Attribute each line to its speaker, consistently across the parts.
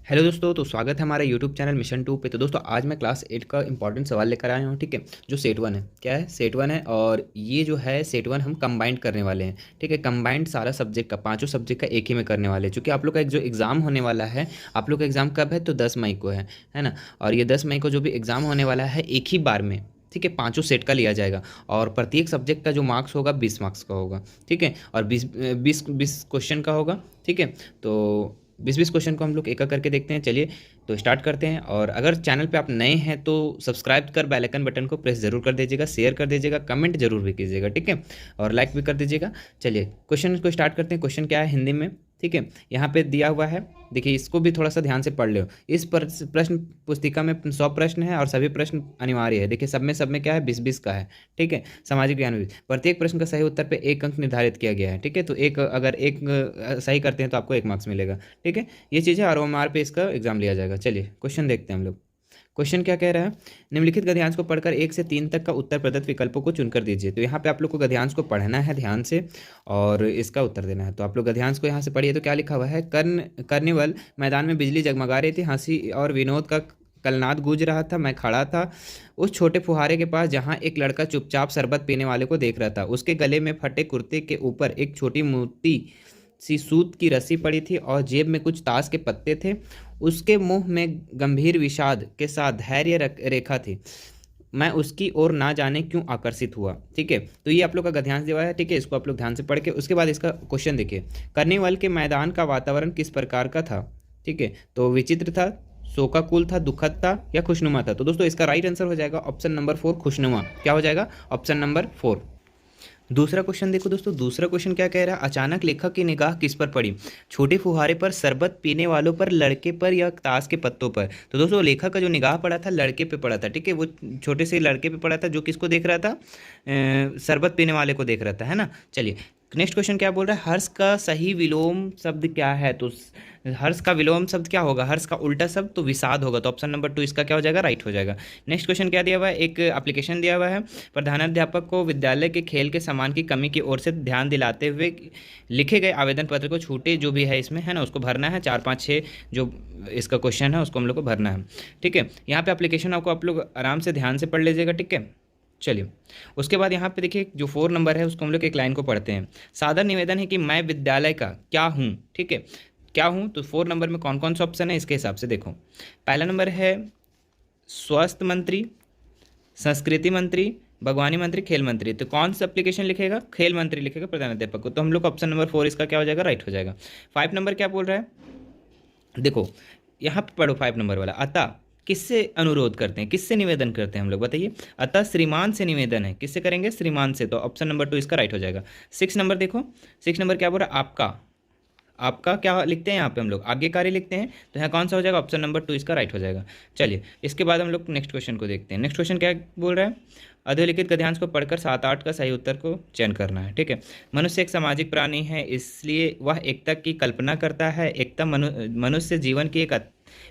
Speaker 1: Hello दोस्तों, तो स्वागत है हमारे यूट्यूब चैनल मिशन 2 पे। तो दोस्तों आज मैं क्लास 8 का इंपॉर्टेंट सवाल लेकर आया हूँ। ठीक है, जो सेट वन है, क्या है सेट वन है। और ये जो है सेट वन हम कंबाइंड करने वाले हैं। ठीक है, कंबाइंड सारा सब्जेक्ट का, पांचों सब्जेक्ट का एक ही में करने वाले हैं। चूँकि आप लोग का एक जो एग्ज़ाम होने वाला है, आप लोग का एग्ज़ाम कब है? तो 10 मई को है ना। और ये 10 मई को जो भी एग्ज़ाम होने वाला है, एक ही बार में, ठीक है, पांचों सेट का लिया जाएगा। और प्रत्येक सब्जेक्ट का जो मार्क्स होगा 20 मार्क्स का होगा। ठीक है, और 20 क्वेश्चन का होगा। ठीक है, तो 20 क्वेश्चन को हम लोग एक एक करके देखते हैं। चलिए तो स्टार्ट करते हैं। और अगर चैनल पे आप नए हैं तो सब्सक्राइब कर बेल आइकन बटन को प्रेस जरूर कर दीजिएगा, शेयर कर दीजिएगा, कमेंट जरूर भी कीजिएगा। ठीक है, और लाइक भी कर दीजिएगा। चलिए क्वेश्चन को स्टार्ट करते हैं। क्वेश्चन क्या है हिंदी में? ठीक है, यहाँ पे दिया हुआ है, देखिए इसको भी थोड़ा सा ध्यान से पढ़ लो। इस प्रश्न पुस्तिका में 100 प्रश्न है और सभी प्रश्न अनिवार्य है। देखिए सब में क्या है, 20-20 का है। ठीक है, सामाजिक ज्ञान में प्रत्येक प्रश्न का सही उत्तर पे 1 अंक निर्धारित किया गया है। ठीक है, तो अगर एक सही करते हैं तो आपको 1 मार्क्स मिलेगा। ठीक है, ये चीज़ है और OMR पे इसका एग्जाम लिया जाएगा। चलिए क्वेश्चन देखते हैं हम लोग। क्वेश्चन क्या कह रहा है? निम्नलिखित गद्यांश को पढ़कर 1 से 3 तक का उत्तर प्रदत्त विकल्पों को चुनकर दीजिए। तो यहाँ पे आप लोग को गद्यांश को पढ़ना है ध्यान से और इसका उत्तर देना है। तो आप लोग गद्यांश को यहाँ से पढ़िए। तो क्या लिखा हुआ है? कर्निवल मैदान में बिजली जगमगा रही थी, हंसी और विनोद का कलनाद गूंज रहा था। मैं खड़ा था उस छोटे फुहारे के पास जहाँ एक लड़का चुपचाप शरबत पीने वाले को देख रहा था। उसके गले में फटे कुर्ते के ऊपर एक छोटी मोटी सी सूत की रस्सी पड़ी थी और जेब में कुछ ताश के पत्ते थे। उसके मुंह में गंभीर विषाद के साथ धैर्य रेखा थी। मैं उसकी ओर ना जाने क्यों आकर्षित हुआ। ठीक है, तो ये आप लोग का गद्यांश दिया है। ठीक है, इसको आप लोग ध्यान से पढ़ के उसके बाद इसका क्वेश्चन देखिए। कर्निवल के मैदान का वातावरण किस प्रकार का था? ठीक है, तो विचित्र था, शोकाकुल था, दुखद था या खुशनुमा था? तो दोस्तों इसका राइट आंसर हो जाएगा ऑप्शन नंबर 4, खुशनुमा। क्या हो जाएगा? Option number 4। दूसरा क्वेश्चन देखो दोस्तों। दूसरा क्वेश्चन क्या कह रहा है? अचानक लेखक की निगाह किस पर पड़ी? छोटे फुहारे पर, शरबत पीने वालों पर, लड़के पर या ताश के पत्तों पर? तो दोस्तों लेखक का जो निगाह पड़ा था लड़के पे पड़ा था। ठीक है, वो छोटे से लड़के पे पड़ा था जो किसको देख रहा था? शरबत पीने वाले को देख रहा था, है ना। चलिए नेक्स्ट क्वेश्चन क्या बोल रहा है? हर्ष का सही विलोम शब्द क्या है? तो हर्ष का विलोम शब्द क्या होगा? हर्ष का उल्टा शब्द तो विषाद होगा। तो ऑप्शन नंबर 2 इसका क्या हो जाएगा? राइट हो जाएगा। नेक्स्ट क्वेश्चन क्या दिया हुआ है? एक एप्लीकेशन दिया हुआ है। प्रधानाध्यापक को विद्यालय के खेल के सामान की कमी की ओर से ध्यान दिलाते हुए लिखे गए आवेदन पत्र को छूटे जो भी है इसमें, है ना, उसको भरना है। 4 5 6 जो इसका क्वेश्चन है उसको हम लोग को भरना है। ठीक है, यहाँ पे एप्लीकेशन आपको आप लोग आराम से ध्यान से पढ़ लीजिएगा। ठीक है, चलिए उसके बाद यहाँ पे देखिए जो 4 नंबर है उसको हम लोग एक लाइन को पढ़ते हैं। सादर निवेदन है कि मैं विद्यालय का क्या हूँ? ठीक है, क्या हूँ? तो 4 नंबर में कौन कौन सा ऑप्शन है इसके हिसाब से देखो। पहला नंबर है स्वास्थ्य मंत्री, संस्कृति मंत्री, बागवानी मंत्री, खेल मंत्री। तो कौन सा एप्लीकेशन लिखेगा? खेल मंत्री लिखेगा प्रधानाध्यापक को। तो हम लोग ऑप्शन नंबर 4 इसका क्या हो जाएगा? राइट हो जाएगा। 5 नंबर क्या बोल रहा है? देखो यहाँ पे पढ़ो 5 नंबर वाला। अतः किससे अनुरोध करते हैं, किससे निवेदन करते हैं हम लोग बताइए? अतः श्रीमान से निवेदन है। किससे करेंगे? श्रीमान से। तो ऑप्शन नंबर 2 इसका राइट हो जाएगा। 6 नंबर देखो, 6 नंबर क्या बोल रहा है? आपका। आपका क्या लिखते हैं यहाँ पे हम लोग? आज्ञाकारी लिखते हैं। तो यहाँ कौन सा हो जाएगा? ऑप्शन नंबर 2 इसका राइट हो जाएगा। चलिए इसके बाद हम लोग नेक्स्ट क्वेश्चन को देखते हैं। नेक्स्ट क्वेश्चन क्या बोल रहा है? अधोलिखित गद्यांश को पढ़कर 7 8 का सही उत्तर को चयन करना है। ठीक है, मनुष्य एक सामाजिक प्राणी है, इसलिए वह एकता की कल्पना करता है। एकता मनुष्य जीवन की एक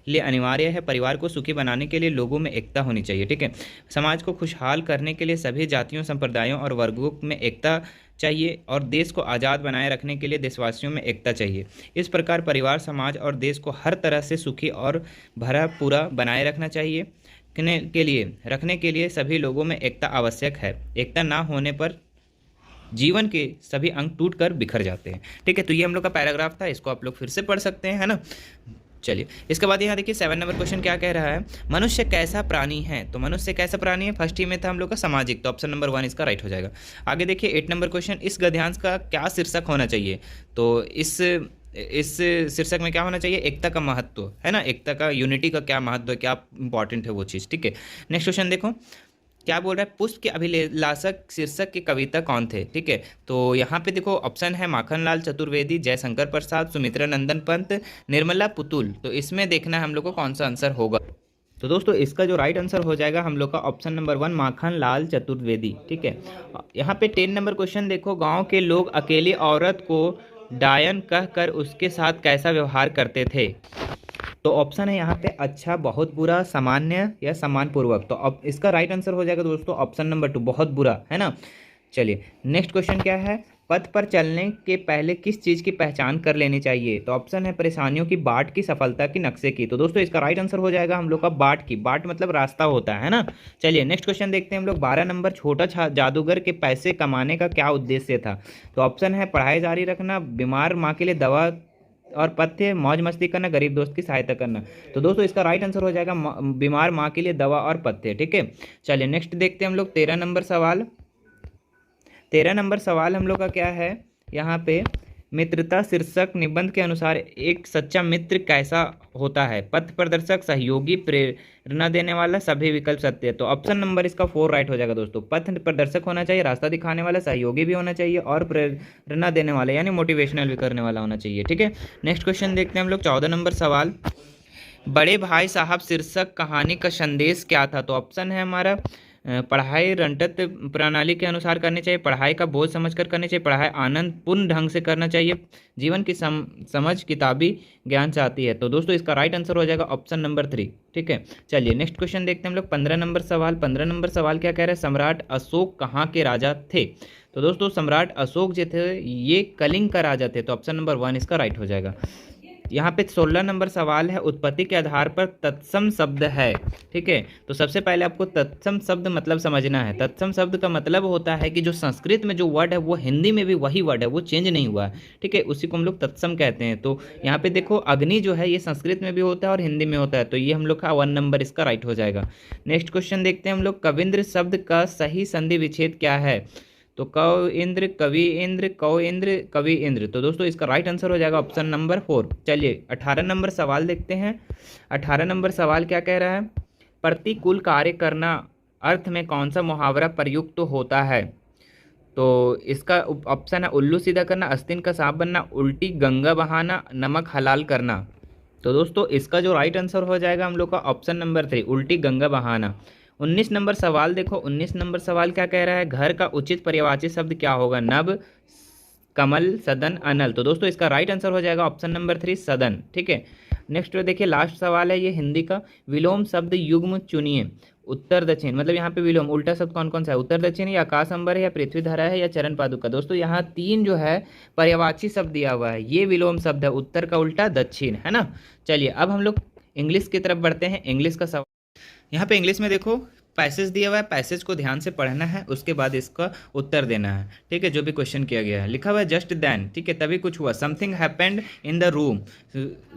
Speaker 1: लिए अनिवार्य है। परिवार को सुखी बनाने के लिए लोगों में एकता होनी चाहिए। ठीक है, समाज को खुशहाल करने के लिए सभी जातियों, संप्रदायों और वर्गों में एकता चाहिए और देश को आज़ाद बनाए रखने के लिए देशवासियों में एकता चाहिए। इस प्रकार परिवार, समाज और देश को हर तरह से सुखी और भरा पूरा बनाए रखना चाहिए रखने के लिए सभी लोगों में एकता आवश्यक है। एकता ना होने पर जीवन के सभी अंग टूट कर बिखर जाते हैं। ठीक है, तो ये हम लोग का पैराग्राफ था, इसको आप लोग फिर से पढ़ सकते हैं, है ना। चलिए इसके बाद यहाँ देखिए 7 नंबर क्वेश्चन क्या कह रहा है? मनुष्य कैसा प्राणी है? तो मनुष्य कैसा प्राणी है फर्स्ट ही में था हम लोग का सामाजिक। तो ऑप्शन नंबर 1 इसका राइट हो जाएगा। आगे देखिए 8 नंबर क्वेश्चन, इस गद्यांश का क्या शीर्षक होना चाहिए? तो इस शीर्षक में क्या होना चाहिए? एकता का महत्व, है ना, एकता का, यूनिटी का क्या महत्व है, क्या इंपॉर्टेंट है वो चीज़। ठीक है, नेक्स्ट क्वेश्चन देखो क्या बोल रहा है? पुष्प के अभिलाषक शीर्षक के कविता कौन थे? ठीक है, तो यहाँ पे देखो ऑप्शन है माखनलाल चतुर्वेदी, जयशंकर प्रसाद, सुमित्रा नंदन पंत, निर्मला पुतुल। तो इसमें देखना है हम लोग को कौन सा आंसर होगा। तो दोस्तों इसका जो राइट आंसर हो जाएगा हम लोग का ऑप्शन नंबर 1 माखनलाल चतुर्वेदी। ठीक है, यहाँ पे 10 नंबर क्वेश्चन देखो, गाँव के लोग अकेली औरत को डायन कहकर उसके साथ कैसा व्यवहार करते थे? तो ऑप्शन है यहाँ पे अच्छा, बहुत बुरा, सामान्य या सम्मानपूर्वक। तो अब इसका राइट आंसर हो जाएगा दोस्तों ऑप्शन नंबर 2 बहुत बुरा, है ना।
Speaker 2: चलिए नेक्स्ट क्वेश्चन क्या है, पथ पर चलने के पहले किस चीज़ की पहचान कर लेनी चाहिए? तो ऑप्शन है परेशानियों की, बाट की, सफलता की, नक्शे की। तो दोस्तों इसका राइट आंसर हो जाएगा हम लोग का बाट की। बाट मतलब रास्ता होता है ना। चलिए नेक्स्ट क्वेश्चन देखते हैं हम लोग। 12 नंबर, छोटा जादूगर के पैसे कमाने का क्या उद्देश्य था? तो ऑप्शन है पढ़ाई जारी रखना, बीमार माँ के लिए दवा और पथ्य, मौज मस्ती करना, गरीब दोस्त की सहायता करना। तो दोस्तों इसका राइट आंसर हो जाएगा बीमार माँ के लिए दवा और पथ्य। ठीक है, चलिए नेक्स्ट देखते हैं हम लोग 13 नंबर सवाल। 13 नंबर सवाल हम लोग का क्या है यहाँ पे, मित्रता शीर्षक निबंध के अनुसार एक सच्चा मित्र कैसा होता है? पथ प्रदर्शक, सहयोगी, प्रेरणा देने वाला, सभी विकल्प सत्य है। तो ऑप्शन नंबर इसका 4 राइट हो जाएगा दोस्तों। पथ प्रदर्शक होना चाहिए, रास्ता दिखाने वाला, सहयोगी भी होना चाहिए और प्रेरणा देने वाला यानी मोटिवेशनल भी करने वाला होना चाहिए। ठीक है, नेक्स्ट क्वेश्चन देखते हैं हम लोग 14 नंबर सवाल। बड़े भाई साहब शीर्षक कहानी का संदेश क्या था? तो ऑप्शन है हमारा पढ़ाई रंटत प्रणाली के अनुसार करनी चाहिए, पढ़ाई का बोझ समझकर करनी चाहिए, पढ़ाई आनंद पूर्ण ढंग से करना चाहिए, जीवन की समझ किताबी ज्ञान से आती है। तो दोस्तों इसका राइट आंसर हो जाएगा ऑप्शन नंबर 3। ठीक है, चलिए नेक्स्ट क्वेश्चन देखते हैं हम लोग 15 नंबर सवाल। 15 नंबर सवाल क्या कह रहे हैं, सम्राट अशोक कहाँ के राजा थे? तो दोस्तों सम्राट अशोक जो थे ये कलिंग का राजा थे। तो ऑप्शन नंबर 1 इसका राइट हो जाएगा। यहाँ पे 16 नंबर सवाल है, उत्पत्ति के आधार पर तत्सम शब्द है। ठीक है, तो सबसे पहले आपको तत्सम शब्द मतलब समझना है। तत्सम शब्द का मतलब होता है कि जो संस्कृत में जो वर्ड है वो हिंदी में भी वही वर्ड है, वो चेंज नहीं हुआ है। ठीक है, उसी को हम लोग तत्सम कहते हैं। तो यहाँ पे देखो अग्नि जो है ये संस्कृत में भी होता है और हिंदी में होता है, तो ये हम लोग का 1 नंबर इसका राइट हो जाएगा। नेक्स्ट क्वेश्चन देखते हैं हम लोग, कविंद्र शब्द का सही संधि विच्छेद क्या है? तो कव इंद्र, कवि इंद्र, कौ इंद्र, कवि इंद्र। तो दोस्तों इसका राइट आंसर हो जाएगा ऑप्शन नंबर 4। चलिए 18 नंबर सवाल देखते हैं। 18 नंबर सवाल क्या कह रहा है, प्रतिकूल कार्य करना अर्थ में कौन सा मुहावरा प्रयुक्त तो होता है? तो इसका ऑप्शन है उल्लू सीधा करना, आस्तीन का सांप बनना, उल्टी गंगा बहाना, नमक हलाल करना। तो दोस्तों इसका जो राइट आंसर हो जाएगा हम लोग का ऑप्शन नंबर 3, उल्टी गंगा बहाना। 19 नंबर सवाल देखो। 19 नंबर सवाल क्या कह रहा है, घर का उचित पर्यायवाची शब्द क्या होगा? नभ, कमल, सदन, अनल। तो दोस्तों इसका राइट आंसर हो जाएगा ऑप्शन नंबर 3, सदन। ठीक है, नेक्स्ट देखिए लास्ट सवाल है ये हिंदी का, विलोम शब्द युग्म चुनिए। उत्तर दक्षिण मतलब यहाँ पे विलोम उल्टा शब्द कौन कौन सा है? उत्तर दक्षिण, या आकाश अंबर है, या पृथ्वी धरा है, या चरण पादुका। दोस्तों यहाँ 3 जो है पर्यायवाची शब्द दिया हुआ है, ये विलोम शब्द है, उत्तर का उल्टा दक्षिण, है ना। चलिए अब हम लोग इंग्लिश की तरफ बढ़ते हैं। इंग्लिश का सवाल यहाँ पे इंग्लिश में देखो पैसेज दिया हुआ है, पैसेज को ध्यान से पढ़ना है, उसके बाद इसका उत्तर देना है। ठीक है, जो भी क्वेश्चन किया गया है लिखा हुआ है जस्ट देन, ठीक है, तभी कुछ हुआ, something happened in the room,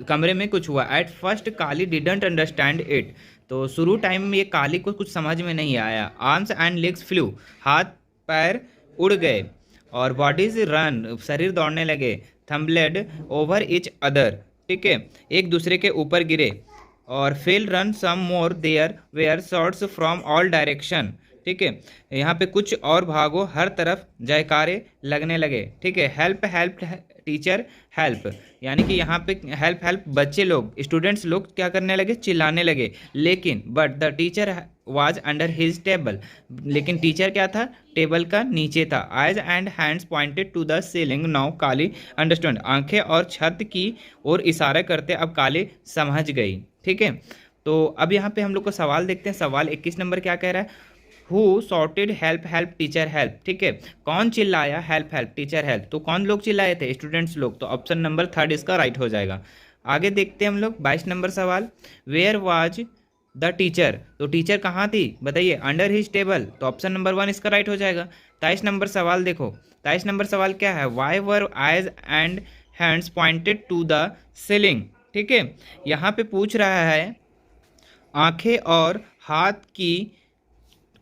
Speaker 2: कमरे में कुछ हुआ, at first Kali didn't understand it. तो शुरू टाइम में ये काली को कुछ समझ में नहीं आया। आर्म्स एंड लेग्स फ्लू, हाथ पैर उड़ गए, और बॉडीज रन, शरीर दौड़ने लगे, थम्बलेड ओवर इच अदर, ठीक है, एक दूसरे के ऊपर गिरे, और fell ran some more there were shots from all direction. ठीक है, यहाँ पे कुछ और भागो, हर तरफ जयकारे लगने लगे। ठीक है, हेल्प हेल्प टीचर हेल्प, यानी कि यहाँ पे हेल्प हेल्प बच्चे लोग स्टूडेंट्स लोग क्या करने लगे, चिल्लाने लगे। लेकिन but the teacher was under his table, लेकिन टीचर क्या था, टेबल का नीचे था। Eyes and hands pointed to the ceiling, now Kali understand, आंखें और छत की ओर इशारा करते अब काली समझ गई। ठीक है, तो अब यहाँ पे हम लोग को सवाल देखते हैं। सवाल 21 नंबर क्या कह रहा है, who sorted help help teacher help. ठीक है, कौन चिल्लाया हेल्प हेल्प टीचर हेल्प? तो कौन लोग चिल्लाए थे, स्टूडेंट्स लोग। तो ऑप्शन नंबर 3 इसका राइट हो जाएगा। आगे देखते हैं हम लोग 22 नंबर सवाल, वेयर वाज द टीचर। तो टीचर कहाँ थी बताइए, अंडर हिज टेबल। तो ऑप्शन नंबर 1 इसका राइट हो जाएगा। 23 नंबर सवाल देखो। 23 नंबर सवाल क्या है, why were eyes and hands pointed to the ceiling. ठीक है, यहाँ पे पूछ रहा है आंखें और हाथ की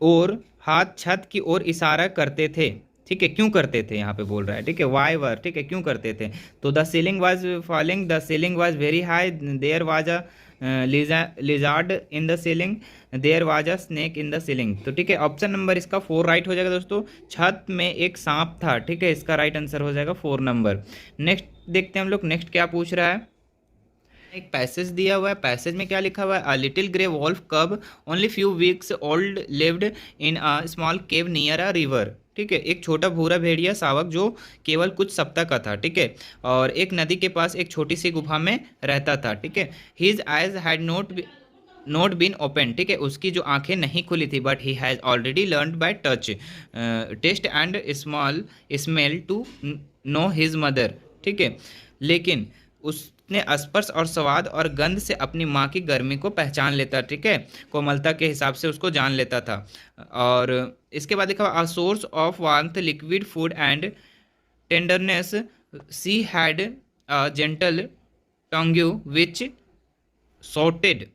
Speaker 2: ओर, हाथ छत की ओर इशारा करते थे। ठीक है, क्यों करते थे यहाँ पे बोल रहा है। ठीक है, वाई वर, ठीक है, क्यों करते थे। तो the ceiling was falling, the ceiling was very high, there was a lizard in the ceiling, there was a snake in the ceiling. तो ठीक है, ऑप्शन नंबर इसका 4 राइट हो जाएगा दोस्तों, छत में एक सांप था। ठीक है, इसका राइट आंसर हो जाएगा 4 नंबर। नेक्स्ट देखते हैं हम लोग, नेक्स्ट क्या पूछ रहा है, एक पैसेज दिया हुआ है, पैसेज में क्या लिखा हुआ है, अ लिटिल ग्रे वॉल्फ कब only few weeks old lived in a small cave near a river. ठीक है, एक छोटा भूरा भेड़िया शावक जो केवल कुछ सप्ताह का था। ठीक है, और एक नदी के पास एक छोटी सी गुफा में रहता था। ठीक है, his eyes had not not been open, ठीक है, उसकी जो आंखें नहीं खुली थी, but he has already learn by touch, taste and small smell to know his mother, ठीक है, लेकिन उसने स्पर्श और स्वाद और गंध से अपनी माँ की गर्मी को पहचान लेता, ठीक है, कोमलता के हिसाब से उसको जान लेता था। और इसके बाद देखा, a source of warmth, liquid food and tenderness, she had a gentle tongue which sorted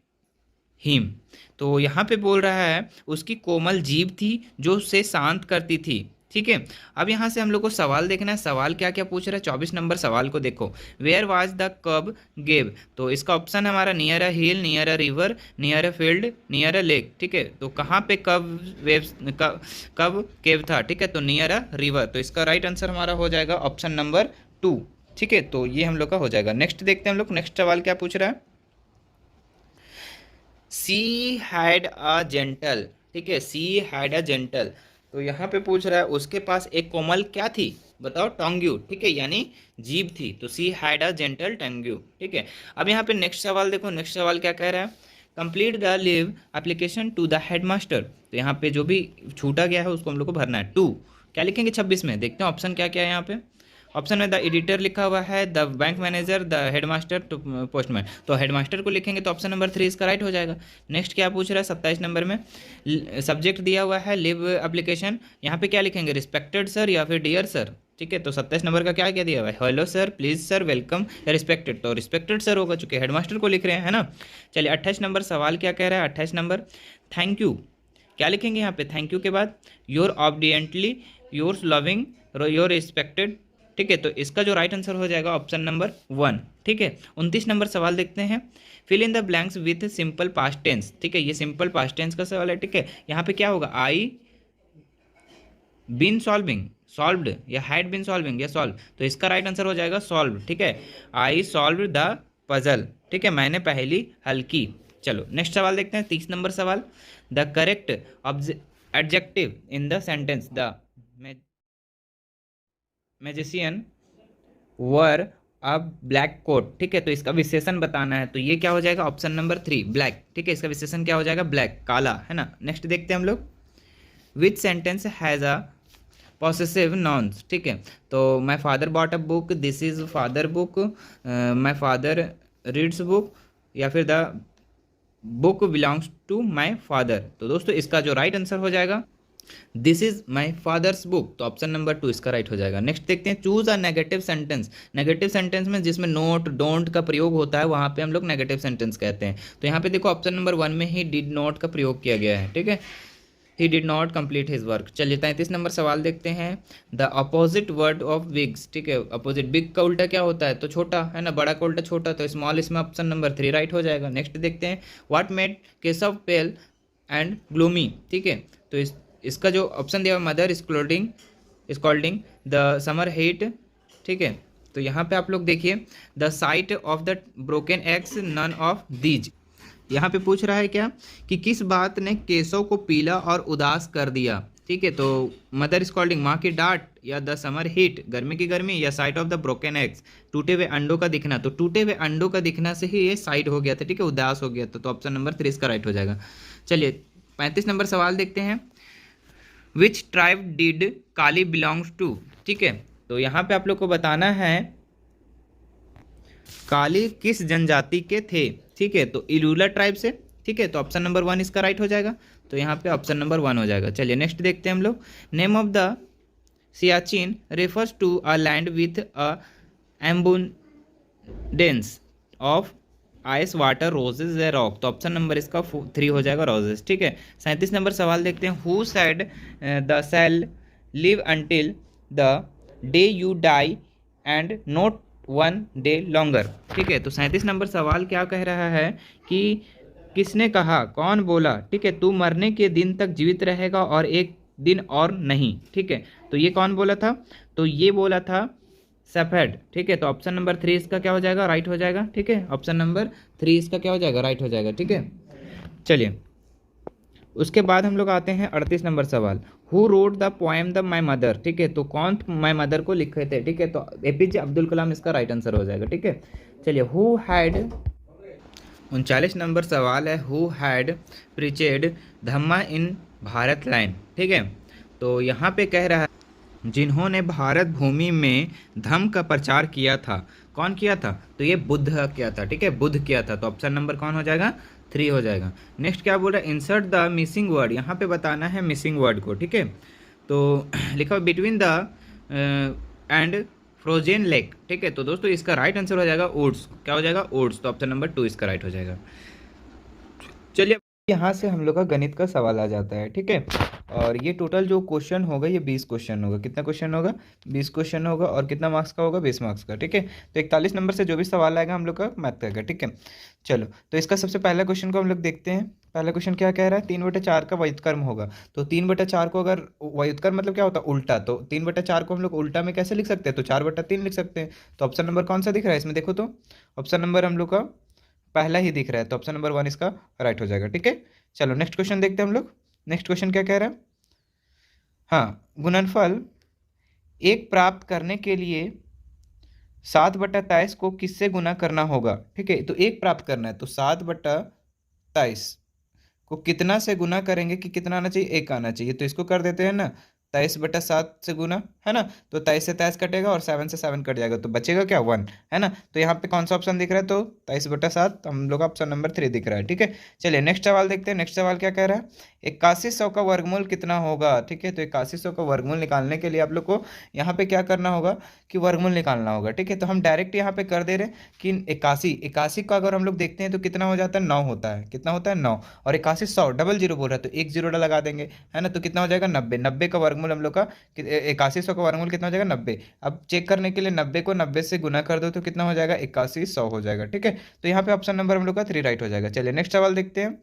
Speaker 2: him. तो यहाँ पे बोल रहा है उसकी कोमल जीभ थी जो उसे शांत करती थी, ठीक है। अब यहाँ से हम लोग को सवाल देखना है, सवाल क्या क्या पूछ रहा है। 24 नंबर सवाल को देखो, वेयर वाज द कब गेव। तो इसका ऑप्शन है हमारा near a hill, near a river, near a field, near a lake, ठीक है। तो कहाँ पे कब केव था, ठीक है, तो नियर अ रिवर। तो इसका राइट आंसर हमारा हो जाएगा ऑप्शन नंबर 2, ठीक है। तो ये हम लोग का हो जाएगा। नेक्स्ट देखते हैं हम लोग, नेक्स्ट सवाल क्या पूछ रहा है। सी हैड अ जेंटल, ठीक है, सी हैड अ जेंटल। तो यहाँ पे पूछ रहा है उसके पास एक कोमल क्या थी, बताओ, टोंग्यू, ठीक है, यानी जीभ थी। तो सी हैड अ जेंटल टोंग्यू, ठीक है। अब यहाँ पे नेक्स्ट सवाल देखो, नेक्स्ट सवाल क्या कह रहा है, complete the leave application to the headmaster. तो यहाँ पे जो भी छूटा गया है उसको हम लोग को भरना है। टू क्या लिखेंगे 26 में, देखते हैं ऑप्शन क्या क्या है यहाँ पे। ऑप्शन में द एडिटर लिखा हुआ है, the bank manager, the headmaster, to postman. तो हेडमास्टर को लिखेंगे तो ऑप्शन नंबर 3 इसका राइट हो जाएगा। नेक्स्ट क्या पूछ रहा है 27 नंबर में, सब्जेक्ट दिया हुआ है लिव एप्लीकेशन, यहाँ पे क्या लिखेंगे, रिस्पेक्टेड सर या फिर डियर सर, ठीक है। तो 27 नंबर का क्या क्या दिया हुआ है, hello sir, please sir, welcome या रिस्पेक्टेड। तो रिस्पेक्टेड सर होगा चूंकि हेडमास्टर को लिख रहे हैं, है ना। चलिए 28 नंबर सवाल क्या कह रहा है, 28 नंबर, थैंक यू, क्या लिखेंगे यहाँ पे, थैंक यू के बाद your obediently, your loving, your respected, ठीक है। तो इसका जो राइट आंसर हो जाएगा ऑप्शन नंबर 1, ठीक है। 29 नंबर सवाल देखते हैं, fill in the blanks with simple past tense, ठीक है, ये सिंपल पास्ट टेंस का सवाल है, ठीक है। यहाँ पे क्या होगा, आई बीन सॉल्विंग, सॉल्व्ड, या हैड बीन सॉल्विंग, या सॉल्व। तो इसका राइट आंसर हो जाएगा सॉल्व, ठीक है, आई सॉल्व द पजल, ठीक है, मैंने पहली हल की। चलो नेक्स्ट सवाल देखते हैं, 30 नंबर सवाल, the correct adjective in the sentence the magician wore a black coat, ठीक है। तो इसका विशेषण बताना है, तो ये क्या हो जाएगा ऑप्शन नंबर 3 ब्लैक, ठीक है, इसका विशेषण क्या हो जाएगा, ब्लैक, काला, है ना। नेक्स्ट देखते हैं हम लोग, which sentence has a possessive nouns, ठीक है। तो my father bought a book, this is father book, my father reads book, या फिर the book belongs to my father. तो दोस्तों इसका जो राइट आंसर हो जाएगा, this is my father's book. तो ऑप्शन नंबर 2 इसका राइट हो जाएगा। नेक्स्ट देखते हैं, choose a negative sentence. Negative sentence में जिसमें नोट डोंट का प्रयोग होता है वहां पे हम लोग नेगेटिव सेंटेंस कहते हैं। तो यहाँ पे देखो ऑप्शन नंबर 1 में ही डिड नॉट का प्रयोग किया गया है, ठीक है, he did not complete his work. चलिए 33 नंबर सवाल देखते हैं, द अपोजिट वर्ड ऑफ बिग्स, ठीक है, अपोजिट, बिग का उल्टा क्या होता है, तो छोटा, है ना, बड़ा का उल्टा छोटा, तो स्मॉल, इसमें ऑप्शन नंबर 3 राइट हो जाएगा। नेक्स्ट देखते हैं, what made Keshav pale and gloomy, ठीक है। तो इसका जो ऑप्शन दिया हुआ, mother scolding the summer heat, ठीक है। तो यहाँ पे आप लोग देखिए, the sight of the broken eggs, none of these. यहाँ पे पूछ रहा है क्या, कि किस बात ने केशव को पीला और उदास कर दिया, ठीक है। तो मदर स्कॉल्डिंग, माँ की डांट, या द समर हीट, गर्मी की गर्मी, या site of the broken eggs, टूटे हुए अंडों का दिखना। तो टूटे हुए अंडों का दिखना से ही ये साइड हो गया था, ठीक है, उदास हो गया था। तो ऑप्शन नंबर 3 इसका राइट हो जाएगा। चलिए 35 नंबर सवाल देखते हैं, which tribe did Kali belongs to, ठीक है। तो यहाँ पे आप लोग को बताना है काली किस जनजाति के थे, ठीक है। तो इलूला ट्राइब से, ठीक है। तो ऑप्शन नंबर 1 इसका राइट हो जाएगा। तो यहाँ पे ऑप्शन नंबर 1 हो जाएगा। चलिए नेक्स्ट देखते हैं हम लोग, name of the Siachen refers to a land with a abundance of ice water roses a rock. तो ऑप्शन नंबर इसका 3 हो जाएगा, रोजेज, ठीक है। 37 नंबर सवाल देखते हैं, who said the sell live until the day you die and not 1 day longer, ठीक है। तो 37 नंबर सवाल क्या कह रहा है, कि किसने कहा, कौन बोला, ठीक है, तू मरने के दिन तक जीवित रहेगा और एक दिन और नहीं, ठीक है। तो ये कौन बोला था, तो ये बोला था सेफेड, ठीक है। तो ऑप्शन नंबर 3 इसका क्या हो जाएगा, राइट हो जाएगा, ठीक है। ऑप्शन नंबर 3 इसका क्या हो जाएगा, राइट हो जाएगा, ठीक है। चलिए उसके बाद हम लोग आते हैं 38 नंबर सवाल, who wrote the poem the my mother, ठीक है। तो कौन माई मदर को लिखे थे, ठीक है। तो एपीजे अब्दुल कलाम इसका राइट आंसर हो जाएगा, ठीक है। चलिए हु हैड 39 नंबर सवाल है, who had preached Dhamma in Bharat line. ठीक है, तो यहाँ पे कह रहा है जिन्होंने भारत भूमि में धम्म का प्रचार किया था। कौन किया था? तो ये बुद्ध किया था। ठीक है, बुद्ध किया था। तो ऑप्शन नंबर कौन हो जाएगा? 3 हो जाएगा। नेक्स्ट क्या बोल रहा है? Insert the missing word. यहाँ पे बताना है मिसिंग वर्ड को। ठीक है, तो लिखा हुआ between the end frozen lake. ठीक है, तो दोस्तों इसका राइट आंसर हो जाएगा ओट्स। क्या हो जाएगा? ओट्स। तो ऑप्शन नंबर 2 इसका राइट हो जाएगा। चलिए, यहाँ से हम लोग का गणित का सवाल आ जाता है। ठीक है, और ये टोटल जो क्वेश्चन होगा ये 20 क्वेश्चन होगा। कितना क्वेश्चन होगा? 20 क्वेश्चन होगा। और कितना मार्क्स का होगा? 20 मार्क्स का। ठीक है, तो 41 नंबर से जो भी सवाल आएगा हम लोग का मैथ का आएगा। ठीक है, चलो, तो इसका सबसे पहला क्वेश्चन को हम लोग देखते हैं। पहला क्वेश्चन क्या कह रहा है? 3/4 का व्युत्क्रम होगा। तो 3/4 को अगर व्युत्क्रम मतलब क्या होता है? उल्टा। तो 3/4 को हम लोग उल्टा में कैसे लिख सकते हैं? तो 4/3 लिख सकते हैं। तो ऑप्शन नंबर कौन सा दिख रहा है इसमें? देखो तो ऑप्शन नंबर हम लोग का पहला ही दिख रहा है। तो ऑप्शन नंबर 1 इसका राइट हो जाएगा। ठीक है, चलो नेक्स्ट क्वेश्चन देखते हैं हम लोग। नेक्स्ट क्वेश्चन क्या कह रहा है? हाँ, गुणनफल 1 प्राप्त करने के लिए 7/23 को किससे गुना करना होगा? ठीक है, तो 1 प्राप्त करना है तो 7/23 को कितना से गुना करेंगे कि कितना आना चाहिए? 1 आना चाहिए। तो इसको कर देते हैं ना, 23/7 से गुना, है ना। तो 23 से 23 कटेगा और 7 से 7 कट जाएगा, तो बचेगा क्या? 1, है ना। तो यहाँ पे कौन सा ऑप्शन दिख रहा है? तो 23/7 हम लोग का ऑप्शन नंबर 3 दिख रहा है। ठीक है, चलिए नेक्स्ट सवाल देखते हैं। नेक्स्ट सवाल क्या कह रहा है? 8100 का वर्गमूल कितना होगा? ठीक है, तो 8100 का वर्गमूल निकालने के लिए आप लोग को यहाँ पे क्या करना होगा कि वर्गमूल निकालना होगा। ठीक है, तो हम डायरेक्ट यहाँ पे कर दे रहे हैं कि 81 का अगर हम लोग देखते हैं तो कितना हो जाता है? 9 होता है। कितना होता है? 9। और 81 100 डबल जीरो बोल रहा है तो एक जीरो लगा देंगे, है ना। तो कितना हो जाएगा? 90। 90 का वर्गमूल हम लोग का 8100 का वर्गमूल कितना हो जाएगा? 90। अब चेक करने के लिए 90 को 90 से गुना कर दो तो कितना हो जाएगा? 8100 हो जाएगा। ठीक है, तो यहाँ पे ऑप्शन नंबर हम लोग का 3 राइट हो जाएगा। चलिए नेक्स्ट सवाल देखते हैं।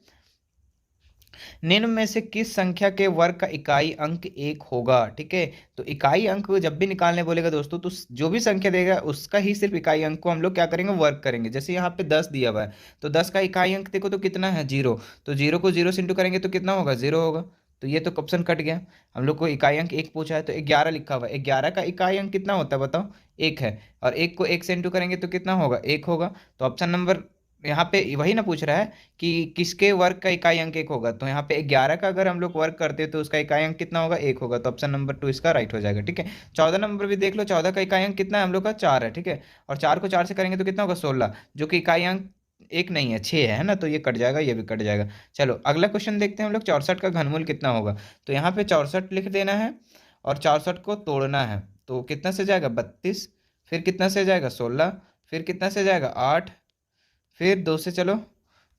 Speaker 2: निम्न में से किस संख्या के वर्ग का इकाई अंक 1 होगा? ठीक है, तो इकाई अंक जब भी निकालने बोलेगा दोस्तों तो जो भी संख्या देगा उसका ही सिर्फ इकाई अंक को हम लोग क्या करेंगे? वर्ग करेंगे। जैसे यहाँ पे 10 दिया हुआ है तो 10 का इकाई अंक देखो तो कितना है? 0। तो 0 को 0 से इंटू करेंगे तो कितना होगा? 0 होगा। तो ये तो ऑप्शन कट गया। हम लोग को इकाई अंक 1 पूछा है तो 11 लिखा हुआ है। 11 का इकाई अंक कितना होता है बताओ? 1 है। और 1 को 1 से इंटू करेंगे तो कितना होगा? 1 होगा। तो ऑप्शन नंबर यहाँ पे वही ना पूछ रहा है कि किसके वर्ग का इकाई अंक 1 होगा। तो यहाँ पे 11 का अगर हम लोग वर्ग करते हैं तो उसका इकाई अंक कितना होगा? 1 होगा। तो ऑप्शन नंबर 2 इसका राइट हो जाएगा। ठीक है, 14 नंबर भी देख लो। 14 का इकाई अंक कितना है हम लोग का? 4 है। ठीक है, और 4 को 4 से करेंगे तो कितना होगा? 16, जो कि इकाई अंक 1 नहीं है, 6 है ना। तो ये कट जाएगा, ये भी कट जाएगा। चलो अगला क्वेश्चन देखते हैं हम लोग। 64 का घनमूल कितना होगा? तो यहाँ पे 64 लिख देना है और 64 को तोड़ना है। तो कितना से जाएगा? 32। फिर कितना से जाएगा? 16। फिर कितना से जाएगा? 8। फिर 2 से चलो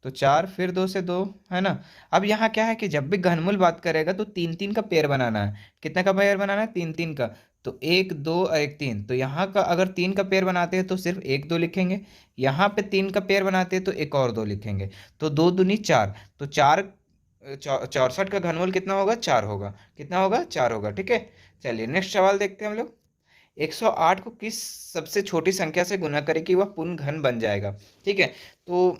Speaker 2: तो 4, फिर 2 से 2, है ना। अब यहाँ क्या है कि जब भी घनमूल बात करेगा तो 3 3 का पेयर बनाना है। कितना का पेयर बनाना है? 3 3 का। तो 1 2 और 1 3। तो यहाँ का अगर 3 का पेयर बनाते हैं तो सिर्फ 1 2 लिखेंगे। यहाँ पे 3 का पेयर बनाते हैं तो एक और 2 लिखेंगे। तो 2 दूनी 4। तो 64 का घनमूल कितना होगा? 4 होगा। कितना होगा? 4 होगा। ठीक है, चलिए नेक्स्ट सवाल देखते हैं हम लोग। 108 को किस सबसे छोटी संख्या से गुना करें कि वह पूर्ण घन बन जाएगा? ठीक है, तो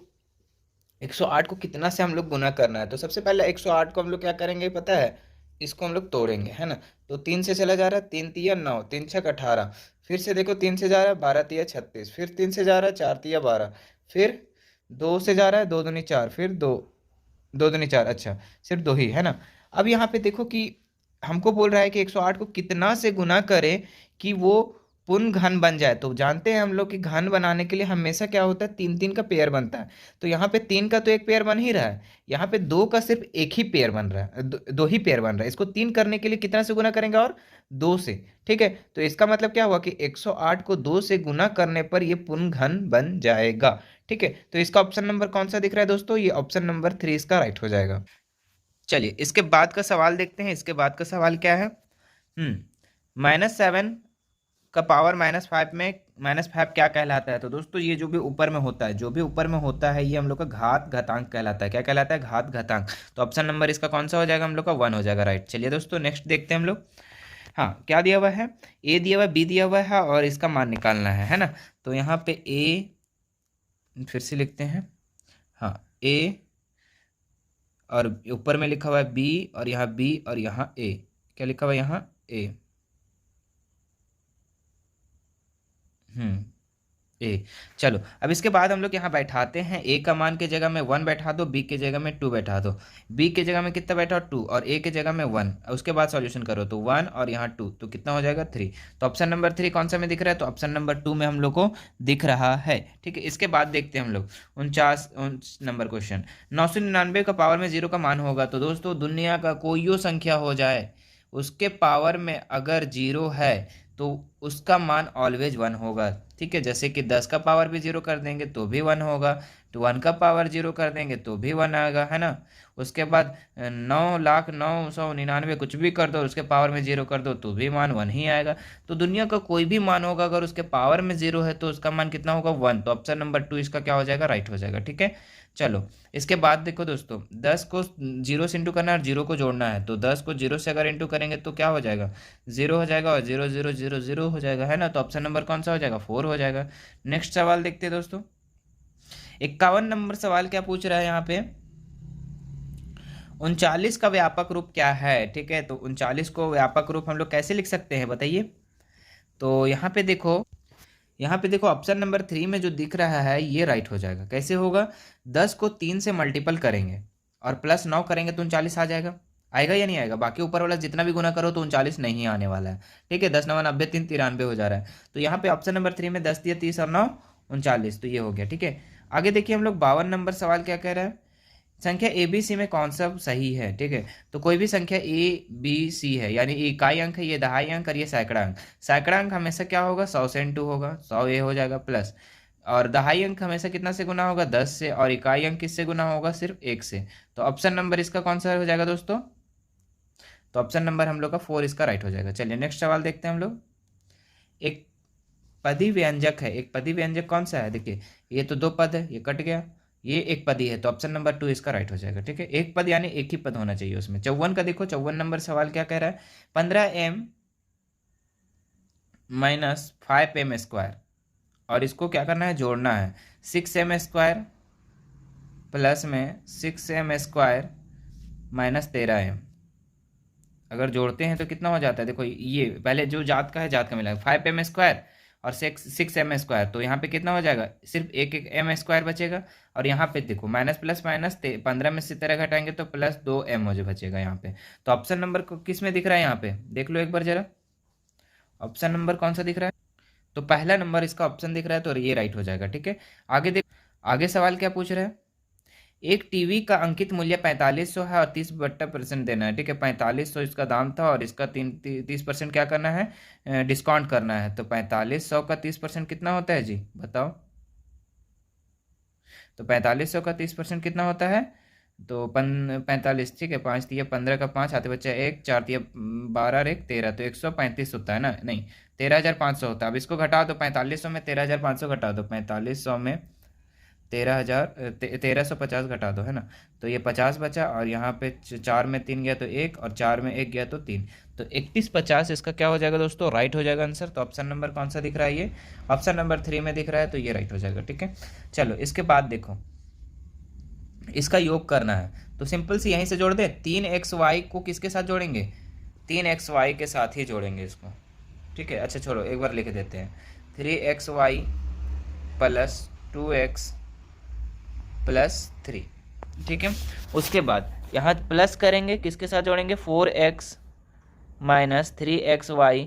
Speaker 2: 108 को कितना से हम लोग गुना करना है? तो सबसे पहले 108 को हम लोग क्या करेंगे पता है? इसको हम लोग तोड़ेंगे, है ना। तो 3 से चला जा रहा है, 3 तिया 9, 3 छक 18। फिर से देखो 3 से जा रहा है, 12 तिया 36। फिर 3 से जा रहा है, 4 तिया 12। फिर 2 से जा रहा है, 2 दूनी 4। फिर 2 2 दूनी 4। अच्छा, सिर्फ 2 ही है ना। अब यहाँ पे देखो कि हमको बोल रहा है कि 108 को कितना से गुना करें कि वो पूर्ण घन बन जाए। तो जानते हैं हम लोग कि घन बनाने के लिए हमेशा क्या होता है? 3 3 का पेयर बनता है। तो यहाँ पे 3 का तो एक पेयर बन ही रहा है। यहाँ पे 2 का सिर्फ एक ही पेयर बन रहा है, दो ही पेयर बन रहा है। इसको 3 करने के लिए कितना से गुना करेंगे? और 2 से। ठीक है, तो इसका मतलब क्या हुआ कि 108 को 2 से गुना करने पर ये पूर्ण घन बन जाएगा। ठीक है, तो इसका ऑप्शन नंबर कौन सा दिख रहा है दोस्तों? ये ऑप्शन नंबर 3 इसका राइट हो जाएगा। चलिए इसके बाद का सवाल देखते हैं। इसके बाद का सवाल क्या है? -7 का पावर -5 में -5 क्या कहलाता है? तो दोस्तों ये जो भी ऊपर में होता है, जो भी ऊपर में होता है, ये हम लोग का घात घातांक कहलाता है। क्या कहलाता है? घात घातांक। तो ऑप्शन नंबर इसका कौन सा हो जाएगा? हम लोग का 1 हो जाएगा। राइट, चलिए दोस्तों नेक्स्ट देखते हैं हम लोग। हाँ, क्या दिया हुआ है? ए दिया हुआ है, बी दिया हुआ है और इसका मान निकालना है ना। तो यहाँ पे ए फिर से लिखते हैं। हाँ, ए और ऊपर में लिखा हुआ है बी और यहाँ बी और यहाँ ए। क्या लिखा हुआ है यहाँ? ए। ए। चलो अब इसके बाद हम लोग यहाँ बैठाते हैं, ए का मान की जगह में 1 बैठा दो, बी की जगह में 2 बैठा दो। बी की जगह में कितना बैठा 2 और ए की जगह में 1। उसके बाद सॉल्यूशन करो तो 1 और यहाँ 2 तो कितना हो जाएगा 3। तो ऑप्शन नंबर 3 कौन सा में दिख रहा है, तो ऑप्शन नंबर 2 में हम लोग को दिख रहा है। ठीक है, इसके बाद देखते हैं हम लोग 49 नंबर क्वेश्चन। 999 का पावर में 0 का मान होगा। तो दोस्तों दुनिया का कोई संख्या हो जाए, उसके पावर में अगर 0 है तो उसका मान ऑलवेज 1 होगा। ठीक है, जैसे कि 10 का पावर भी 0 कर देंगे तो भी 1 होगा, तो 1 का पावर 0 कर देंगे तो भी 1 आएगा, है ना। उसके बाद 9,09,999 कुछ भी कर दो, उसके पावर में 0 कर दो तो भी मान 1 ही आएगा। तो दुनिया का कोई भी मान होगा, अगर उसके पावर में 0 है तो उसका मान कितना होगा 1। तो ऑप्शन नंबर 2 इसका क्या हो जाएगा, राइट हो जाएगा। ठीक है, चलो इसके बाद देखो दोस्तों, 10 को 0 से इंटू करना है और 0 को जोड़ना है। तो 10 को 0 से अगर इंटू करेंगे तो क्या हो जाएगा, 0 हो जाएगा और 0 0 0 0 हो जाएगा, है ना। तो ऑप्शन नंबर कौन सा हो जाएगा, 4 हो जाएगा। नेक्स्ट सवाल देखते हैं दोस्तों, 51 नंबर सवाल क्या पूछ रहा है यहाँ पे, 39 का व्यापक रूप क्या है। ठीक है, तो 39 को व्यापक रूप हम लोग कैसे लिख सकते हैं बताइए। तो यहाँ पे देखो ऑप्शन नंबर 3 में जो दिख रहा है ये राइट हो जाएगा। कैसे होगा, 10 को 3 से मल्टीपल करेंगे और प्लस 9 करेंगे तो 39 आ जाएगा। आएगा या नहीं आएगा, बाकी ऊपर वाला जितना भी गुना करो तो 39 नहीं आने वाला है। ठीक है, 10 9 90 3 93 हो जा रहा है। तो यहाँ पे ऑप्शन नंबर 3 में 10 दिया 30 और 9 39, तो ये हो गया। ठीक है, आगे देखिए हम लोग 52 नंबर सवाल क्या कह रहा है, संख्या ए बी सी में कौन सा सही है। ठीक है, तो कोई भी संख्या ए बी सी है, यानी ये इकाई अंक है, ये दहाई अंक और ये सैकड़ा अंक। सैकड़ा अंक हमेशा क्या होगा, 100 से इंटू होगा, 100 ए हो जाएगा प्लस, और दहाई अंक हमेशा कितना से गुना होगा, 10 से, और इकाई अंक किससे गुना होगा, सिर्फ 1 से। तो ऑप्शन नंबर इसका कौन सा हो जाएगा दोस्तों, तो ऑप्शन नंबर हम लोग का 4 इसका राइट हो जाएगा। चलिए नेक्स्ट सवाल देखते हैं हम लोग। एक पदी व्यंजक है, एक पदी व्यंजक कौन सा है, देखिए ये तो 2 पद है, ये कट गया, ये एक पदी है, तो ऑप्शन नंबर 2 इसका राइट हो जाएगा। ठीक है, एक पद यानी एक ही पद होना चाहिए उसमें। 54 का देखो, 54 नंबर सवाल क्या कह रहा है, 15m माइनस 5m स्क्वायर, और इसको क्या करना है, जोड़ना है। 6m स्क्वायर प्लस में 6m स्क्वायर माइनस 13m, अगर जोड़ते हैं तो कितना हो जाता है, देखो ये पहले जो जात का है जात का मिलाएगा, 5m स्क्वायर और 6m स्क्वायर, तो यहाँ पे कितना हो जाएगा, सिर्फ एक एक m स्क्वायर बचेगा। और यहाँ पे देखो माइनस प्लस माइनस 15 में से 13 घटाएंगे तो प्लस 2m मुझे बचेगा यहाँ पे। तो ऑप्शन नंबर को किस में दिख रहा है, यहाँ पे देख लो एक बार जरा, ऑप्शन नंबर कौन सा दिख रहा है, तो पहला नंबर इसका ऑप्शन दिख रहा है, तो ये राइट हो जाएगा। ठीक है, आगे देख, आगे सवाल क्या पूछ रहा है, एक टीवी का अंकित मूल्य 4500 है और 30% देना है। ठीक है, 4500 इसका दाम था और इसका 30% क्या करना है, डिस्काउंट करना है। तो 4500 का 30% कितना होता है जी, बताओ। तो 4500 का 30% कितना होता है, तो 45, ठीक है, 5 दिया 15 का 5 हाथे बच्चा 1, 4 दिया 12 और 1 13, तो 135 होता है ना, नहीं 13,500 होता है। अब इसको घटा दो, 4500 में 13,500 घटा दो, 4500 में 1350 घटा दो, है ना। तो ये 50 बचा, और यहाँ पे 4 में 3 गया तो 1, और 4 में 1 गया तो 3, तो 3150 इसका क्या हो जाएगा दोस्तों, राइट हो जाएगा आंसर। तो ऑप्शन नंबर कौन सा दिख रहा है, ये ऑप्शन नंबर 3 में दिख रहा है, तो ये राइट हो जाएगा। ठीक है, चलो इसके बाद देखो, इसका योग करना है, तो सिंपल सी यहीं से जोड़ दे। 3xy को किसके साथ जोड़ेंगे, 3xy के साथ ही जोड़ेंगे इसको। ठीक है, अच्छा छोड़ो एक बार लिख देते हैं, 3xy प्लस 2x प्लस 3। ठीक है, उसके बाद यहाँ प्लस करेंगे, किसके साथ जोड़ेंगे, 4x माइनस 3xy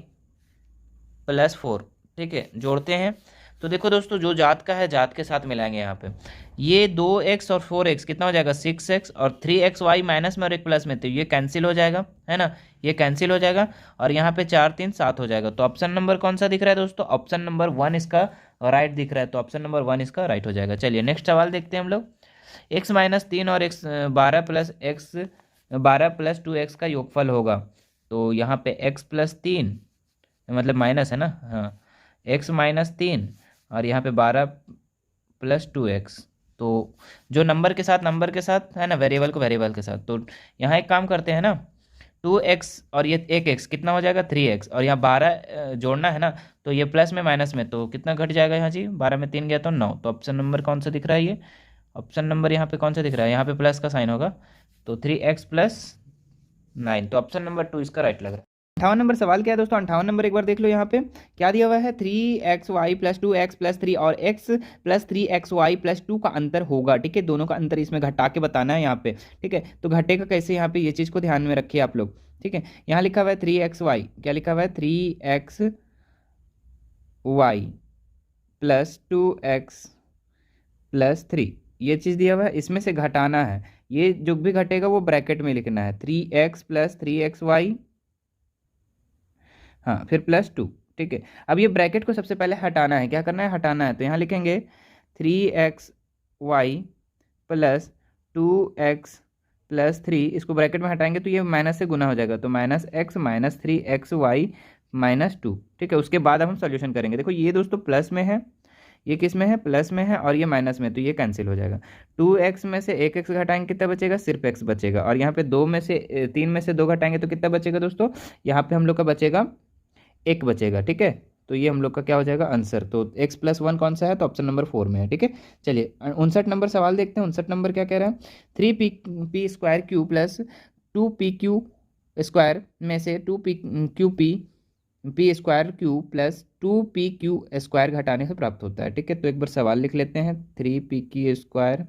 Speaker 2: प्लस 4। ठीक है, जोड़ते हैं, तो देखो दोस्तों जो जात का है जात के साथ मिलाएंगे। यहाँ पे ये 2x और 4x कितना हो जाएगा, 6x, और 3xy माइनस में और एक प्लस में, तो ये कैंसिल हो जाएगा, है ना, ये कैंसिल हो जाएगा, और यहाँ पे 4 3 7 हो जाएगा। तो ऑप्शन नंबर कौन सा दिख रहा है दोस्तों, ऑप्शन नंबर 1 इसका राइट दिख रहा है, तो ऑप्शन नंबर 1 इसका राइट हो जाएगा। चलिए नेक्स्ट सवाल देखते हैं हम लोग, x माइनस 3 और x 12 प्लस 2x का योगफल होगा। तो यहाँ पे x प्लस 3 मतलब माइनस है ना, हाँ, x माइनस 3 और यहाँ पे 12 प्लस 2x, तो जो नंबर के साथ है ना, वेरिएबल को वेरिएबल के साथ, तो यहाँ एक काम करते हैं ना, 2x और ये एक x कितना हो जाएगा 3x, और यहाँ 12 जोड़ना है ना, तो ये प्लस में माइनस में, तो कितना घट जाएगा यहाँ जी, 12 में 3 गया तो 9। तो ऑप्शन नंबर कौन सा दिख रहा है, ये ऑप्शन नंबर यहाँ पे कौन सा दिख रहा है, यहाँ पे प्लस का साइन होगा, तो 3x प्लस 9, तो ऑप्शन नंबर 2 इसका राइट लग रहा है। 58 नंबर सवाल क्या है दोस्तों, 58 नंबर एक बार देख लो यहाँ पे क्या दिया हुआ है, 3xy प्लस 2x प्लस 3 और x प्लस 3xy प्लस 2 का अंतर होगा। ठीक है, दोनों का अंतर इसमें घटा के बताना है यहाँ पे। ठीक है, तो घटेगा कैसे, यहाँ पे ये चीज़ को ध्यान में रखिए आप लोग। ठीक है, यहाँ लिखा हुआ है 3xy, क्या लिखा हुआ है 3xy प्लस 2x प्लस 3, ये चीज़ दिया हुआ है, इसमें से घटाना है। ये जो भी घटेगा वो ब्रैकेट में लिखना है, 3x प्लस 3xy, हाँ फिर प्लस 2। ठीक है, अब ये ब्रैकेट को सबसे पहले हटाना है, क्या करना है, हटाना है। तो यहाँ लिखेंगे 3xy प्लस 2x प्लस 3, इसको ब्रैकेट में हटाएंगे तो ये माइनस से गुना हो जाएगा, तो minus x minus 3xy minus 2। ठीक है, उसके बाद अब हम सॉल्यूशन करेंगे। देखो ये दोस्तों प्लस में है, ये किस में है, प्लस में है, और ये माइनस में, तो ये कैंसिल हो जाएगा। 2x में से 1x घटाएंगे कितना बचेगा, सिर्फ x बचेगा। और यहाँ पे 3 में से 2 घटाएंगे तो कितना बचेगा दोस्तों, यहाँ पे हम लोग का बचेगा 1 बचेगा। ठीक है, तो ये हम लोग का क्या हो जाएगा आंसर। तो x प्लस 1 कौन सा है, तो ऑप्शन नंबर 4 में है। ठीक है, चलिए 59 नंबर सवाल देखते हैं। 59 नंबर क्या कह रहा है, 3p square Q plus 2pq square में से 2pq square Q plus 2pq square घटाने से प्राप्त होता है। ठीक है, तो एक बार सवाल लिख लेते हैं, 3pq square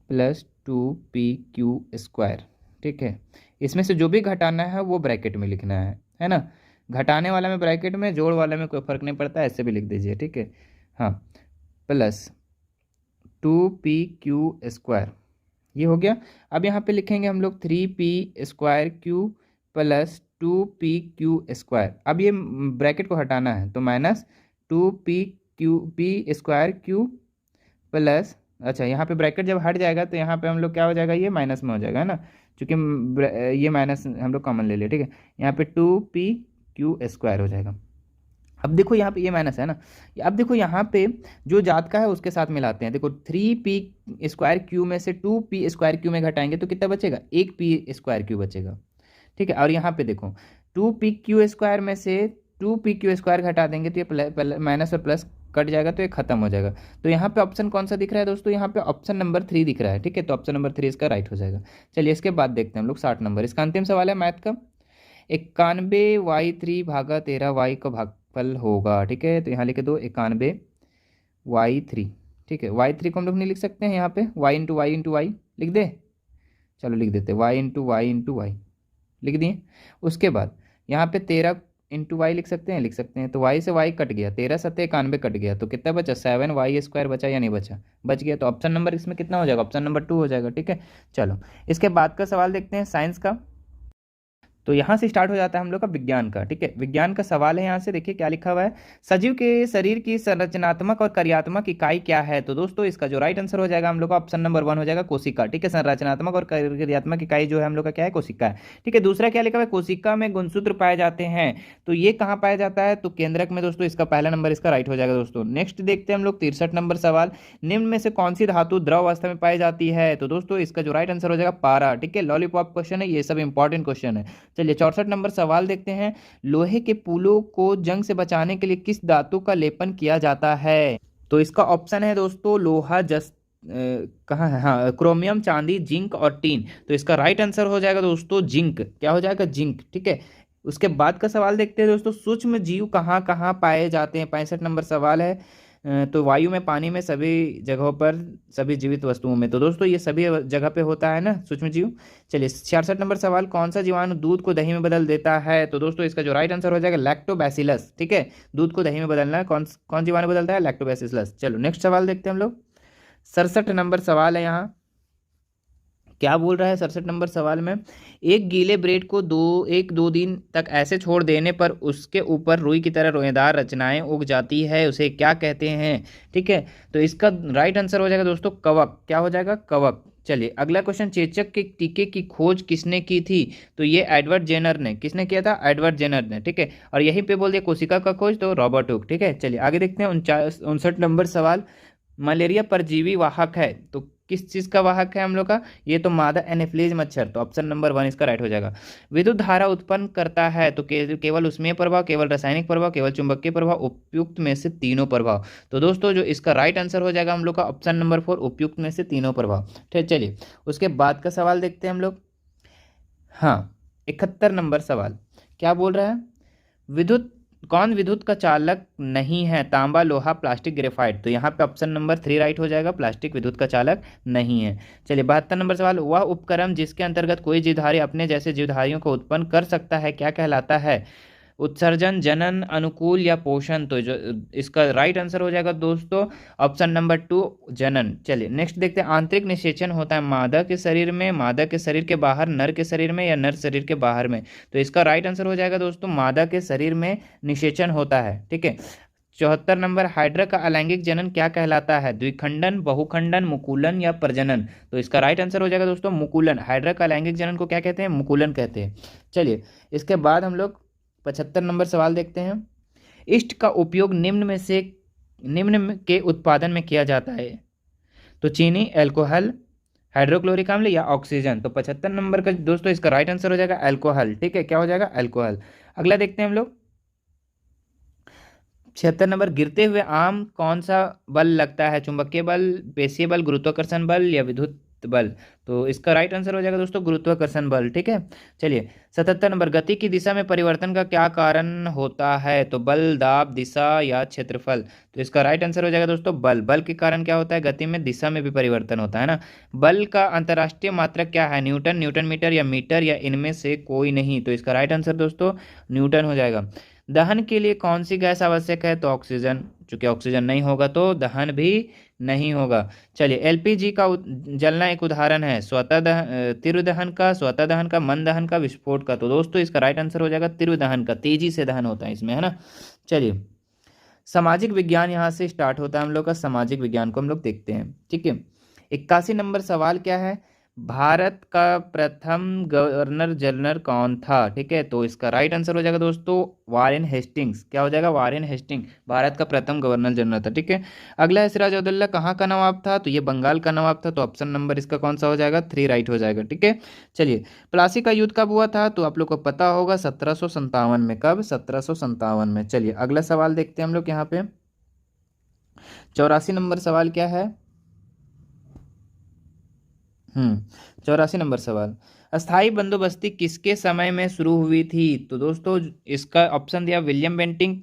Speaker 2: plus 2pq square. ठीक है, इसमें से जो भी घटाना है वो ब्रैकेट में लिखना है ना। घटाने वाला में ब्रैकेट में, जोड़ वाला में कोई फर्क नहीं पड़ता, ऐसे भी लिख दीजिए। ठीक है, हाँ प्लस 2pq स्क्वायर, ये हो गया। अब यहाँ पे लिखेंगे हम लोग 3p square Q plus 2pq square. अब ये ब्रैकेट को हटाना है, तो minus 2p square Q plus, अच्छा यहाँ पे ब्रैकेट जब हट जाएगा तो यहाँ पे हम लोग क्या हो जाएगा, ये माइनस में हो जाएगा, है ना, क्योंकि ये माइनस हम लोग कॉमन ले लिया। ठीक है, यहाँ पे 2pq स्क्वायर हो जाएगा। अब देखो यहाँ पे ये माइनस है ना, अब देखो यहाँ पे जो जात का है उसके साथ मिलाते हैं। देखो 3p स्क्वायर क्यू में से 2p स्क्वायर क्यू में घटाएंगे तो कितना बचेगा, 1p स्क्वायर क्यू बचेगा। ठीक है, और यहाँ पे देखो 2pq स्क्वायर में से 2pq स्क्वायर घटा देंगे तो ये माइनस और प्लस कट जाएगा, तो ये खत्म हो जाएगा। तो यहाँ पे ऑप्शन कौन सा दिख रहा है दोस्तों, यहाँ पे ऑप्शन नंबर 3 दिख रहा है। ठीक है, तो ऑप्शन नंबर 3 इसका राइट हो जाएगा। चलिए इसके बाद देखते हैं हम लोग 60 नंबर, इसका अंतिम सवाल है मैथ का। 91y3 भागा 13y का भागफल होगा। ठीक है, तो यहाँ लिखे दो 91y3। ठीक है, y3 को हम लोग नहीं लिख सकते हैं यहाँ पे, y इंटू वाई लिख दे, चलो लिख देते y इंटू वाई लिख दिए। उसके बाद यहाँ पे 13 इंटू वाई लिख सकते हैं, तो y से y कट गया, 13 सत्ते 91 कट गया, तो कितना बचा, 7y स्क्वायर बचा या नहीं बचा, बच गया। तो ऑप्शन नंबर इसमें कितना हो जाएगा, ऑप्शन नंबर 2 हो जाएगा। ठीक है, चलो इसके बाद का सवाल देखते हैं साइंस का। तो यहाँ से स्टार्ट हो जाता है हम लोग का विज्ञान का। ठीक है, विज्ञान का सवाल है, यहाँ से देखिए क्या लिखा हुआ है, सजीव के शरीर की संरचनात्मक और कार्यात्मक इकाई क्या है। तो दोस्तों इसका जो राइट आंसर हो जाएगा हम लोग का ऑप्शन नंबर 1 हो जाएगा, कोशिका। ठीक है, संरचनात्मक और कार्यात्मक इकाई जो है हम लोग का क्या है, कोशिका है। ठीक है, दूसरा क्या लिखा हुआ है, कोशिका में गुणसूत्र पाए जाते हैं, तो ये कहाँ पाया जाता है, तो केंद्रक में। दोस्तों इसका पहला नंबर इसका राइट हो जाएगा दोस्तों। नेक्स्ट देखते हैं हम लोग 63 नंबर सवाल, निम्न में से कौन सी धातु द्रव अवस्था में पाई जाती है। तो दोस्तों इसका जो राइट आंसर हो जाएगा पारा। ठीक है, लॉलीपॉप क्वेश्चन है, ये सब इंपॉर्टेंट क्वेश्चन है। चलिए 64 नंबर सवाल देखते हैं, लोहे के पुलों को जंग से बचाने के लिए किस धातु का लेपन किया जाता है। तो इसका ऑप्शन है दोस्तों लोहा, कहाँ है, हाँ क्रोमियम, चांदी, जिंक और टीन। तो इसका राइट आंसर हो जाएगा दोस्तों जिंक, क्या हो जाएगा, जिंक। ठीक है, उसके बाद का सवाल देखते हैं दोस्तों, सूक्ष्म जीव कहाँ कहाँ पाए जाते हैं। 65 नंबर सवाल है, तो वायु में, पानी में, सभी जगहों पर, सभी जीवित वस्तुओं में। तो दोस्तों ये सभी जगह पे होता है ना सूक्ष्म जीव। चलिए 66 नंबर सवाल, कौन सा जीवाणु दूध को दही में बदल देता है। तो दोस्तों इसका जो राइट आंसर हो जाएगा लैक्टोबैसिलस। ठीक है, दूध को दही में बदलना है, कौन जीवाणु बदलता है, लैक्टोबैसिलस। चलो नेक्स्ट सवाल देखते हैं हम लोग। 67 नंबर सवाल है, यहाँ क्या बोल रहा है 67 नंबर सवाल में, एक गीले ब्रेड को 1-2 दिन तक ऐसे छोड़ देने पर उसके ऊपर रुई की तरह रोएदार रचनाएं उग जाती है, उसे क्या कहते हैं। ठीक है, तो इसका राइट आंसर हो जाएगा दोस्तों कवक, क्या हो जाएगा, कवक। चलिए अगला क्वेश्चन, चेचक के टीके की खोज किसने की थी। तो ये एडवर्ड जेनर ने, किसने किया था, एडवर्ड जेनर ने। ठीक है, और यहीं पे बोल दिया कोशिका का खोज, तो रॉबर्ट हुक। ठीक है, चलिए आगे देखते हैं 59 नंबर सवाल, मलेरिया परजीवी वाहक है, तो किस चीज़ का वाहक है हम लोग का, ये तो मादा एनाफिलीज मच्छर। तो ऑप्शन नंबर 1 इसका राइट हो जाएगा। विद्युत धारा उत्पन्न करता है, तो केवल उष्मीय प्रभाव, केवल रासायनिक प्रभाव, केवल चुंबकीय प्रभाव, उपयुक्त में से तीनों प्रभाव। तो दोस्तों जो इसका राइट आंसर हो जाएगा हम लोग का ऑप्शन नंबर 4, उपयुक्त में से तीनों प्रभाव। ठीक, चलिए उसके बाद का सवाल देखते हैं हम लोग। हाँ 71 नंबर सवाल, क्या बोल रहा है, विद्युत कौन विद्युत का चालक नहीं है, तांबा, लोहा, प्लास्टिक, ग्रेफाइट। तो यहाँ पे ऑप्शन नंबर 3 राइट हो जाएगा, प्लास्टिक विद्युत का चालक नहीं है। चलिए 72 नंबर सवाल, वह उपकरण जिसके अंतर्गत कोई जीवधारी अपने जैसे जीवधारियों को उत्पन्न कर सकता है क्या कहलाता है, उत्सर्जन, जनन, अनुकूल या पोषण। तो जो इसका राइट आंसर हो जाएगा दोस्तों ऑप्शन नंबर 2 जनन। चलिए नेक्स्ट देखते हैं, आंतरिक निषेचन होता है मादा के शरीर में, मादा के शरीर के बाहर, नर के शरीर में या नर शरीर के बाहर में। तो इसका राइट आंसर हो जाएगा दोस्तों मादा के शरीर में निषेचन होता है। ठीक है। 74 नंबर, हाइड्रा का अलैंगिक जनन क्या कहलाता है, द्विखंडन, बहुखंडन, मुकुलन या प्रजनन। तो इसका राइट आंसर हो जाएगा दोस्तों मुकुलन। हाइड्रा का अलैंगिक जनन को क्या कहते हैं, मुकुलन कहते हैं। चलिए इसके बाद हम लोग 75 नंबर सवाल देखते हैं, इष्ट का उपयोग निम्न के उत्पादन में किया जाता है। तो चीनी, अल्कोहल, हाइड्रोक्लोरिक अम्ल या ऑक्सीजन। तो 75 नंबर का दोस्तों इसका राइट आंसर हो जाएगा अल्कोहल। ठीक है, क्या हो जाएगा, अल्कोहल। अगला देखते हैं हम लोग 76 नंबर, गिरते हुए आम कौन सा बल लगता है, चुंबकीय बल, पेशीय बल, गुरुत्वाकर्षण बल या विद्युत बल। तो इसका राइट आंसर हो जाएगा दोस्तों गुरुत्वाकर्षण बल। ठीक है। चलिए 77 नंबर, गति की दिशा में परिवर्तन का क्या कारण होता है, तो बल, दाब, दिशा या क्षेत्रफल। तो इसका राइट आंसर हो जाएगा दोस्तों बल। बल के कारण क्या होता है, गति में दिशा में भी परिवर्तन होता है ना। बल का अंतर्राष्ट्रीय मात्रक क्या है, न्यूटन, न्यूटन मीटर या मीटर या इनमें से कोई नहीं। तो इसका राइट आंसर दोस्तों न्यूटन हो जाएगा। दहन के लिए कौन सी गैस आवश्यक है, तो ऑक्सीजन। चूंकि ऑक्सीजन नहीं होगा तो दहन भी नहीं होगा। चलिए एलपीजी का जलना एक उदाहरण है, तीव्र दहन का, स्वतः दहन का, मंद दहन का, विस्फोट का। तो दोस्तों इसका राइट आंसर हो जाएगा तीव्र दहन का, तेजी से दहन होता है इसमें, है ना। चलिए सामाजिक विज्ञान यहाँ से स्टार्ट होता है हम लोग का, सामाजिक विज्ञान को हम लोग देखते हैं। ठीक है। 81 नंबर सवाल क्या है, भारत का प्रथम गवर्नर जनरल कौन था। ठीक है, तो इसका राइट आंसर हो जाएगा दोस्तों वारेन हेस्टिंग्स। क्या हो जाएगा, वारेन हेस्टिंग भारत का प्रथम गवर्नर जनरल था। ठीक है। अगला है सिराजुद्दौला कहाँ का नवाब था, तो ये बंगाल का नवाब था। तो ऑप्शन नंबर इसका कौन सा हो जाएगा, 3 राइट हो जाएगा। ठीक है। चलिए प्लासी का युद्ध कब हुआ था, तो आप लोग को पता होगा 1757 में। कब, 1757 में। चलिए अगला सवाल देखते हैं हम लोग यहाँ पे 84 नंबर सवाल क्या है, 84 नंबर सवाल, अस्थाई बंदोबस्ती किसके समय में शुरू हुई थी। तो दोस्तों इसका ऑप्शन दिया William Bentinck,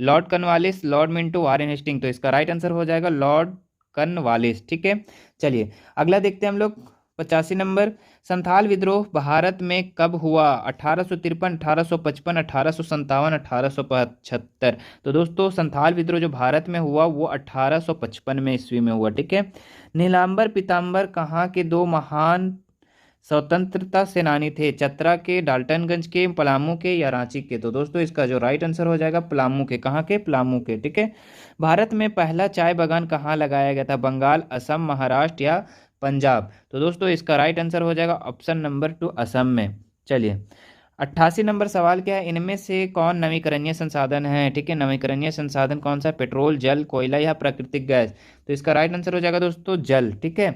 Speaker 2: Lord Cornwallis, Lord Minto, Warren Hasting. तो इसका राइट आंसर हो जाएगा लॉर्ड कॉर्नवालिस। ठीक है। चलिए अगला देखते हैं हम लोग 85 नंबर, संथाल विद्रोह भारत में कब हुआ, 1853, 1855, 1857, 1875। तो दोस्तों संथाल विद्रोह जो भारत में हुआ वो 1855 में ईस्वी में हुआ। ठीक है। नीलांबर पीतांबर कहाँ के दो महान स्वतंत्रता सेनानी थे, चतरा के, डाल्टनगंज के, पलामू के या रांची के। तो दोस्तों इसका जो राइट आंसर हो जाएगा पलामू के। कहाँ के, पलामू के। ठीक है। भारत में पहला चाय बागान कहाँ लगाया गया था, बंगाल, असम, महाराष्ट्र या पंजाब। तो दोस्तों इसका राइट आंसर हो जाएगा ऑप्शन नंबर 2 असम में। चलिए 88 नंबर सवाल क्या है, इनमें से कौन नवीकरणीय संसाधन है। ठीक है, नवीकरणीय संसाधन कौन सा, पेट्रोल, जल, कोयला या प्राकृतिक गैस। तो इसका राइट आंसर हो जाएगा दोस्तों जल। ठीक है,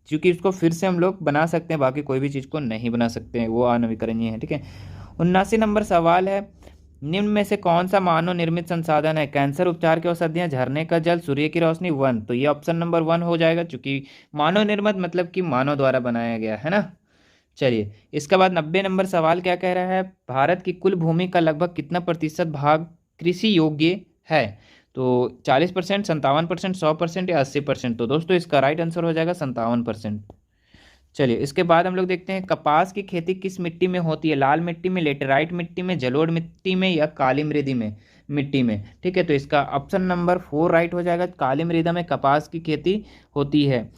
Speaker 2: क्योंकि इसको फिर से हम लोग बना सकते हैं, बाकी कोई भी चीज़ को नहीं बना सकते हैं, वो अनवीकरणीय है। ठीक है। 79 नंबर सवाल है, निम्न में से कौन सा मानव निर्मित संसाधन है, कैंसर उपचार की औषधियाँ, झरने का जल, सूर्य की रोशनी, वन। तो ये ऑप्शन नंबर 1 हो जाएगा, क्योंकि मानव निर्मित मतलब कि मानव द्वारा बनाया गया है ना। चलिए इसके बाद 90 नंबर सवाल क्या कह रहा है, भारत की कुल भूमि का लगभग कितना प्रतिशत भाग कृषि योग्य है। तो 40%, 57%, 100% या 80%। तो दोस्तों इसका राइट आंसर हो जाएगा 57%। चलिए इसके बाद हम लोग देखते हैं कपास की खेती किस मिट्टी में होती है, लाल मिट्टी में, लेटेराइट मिट्टी में, जलोढ़ मिट्टी में या काली मृदा में मिट्टी में। ठीक है, तो इसका ऑप्शन नंबर 4 राइट हो जाएगा, काली मृदा में कपास की खेती होती है।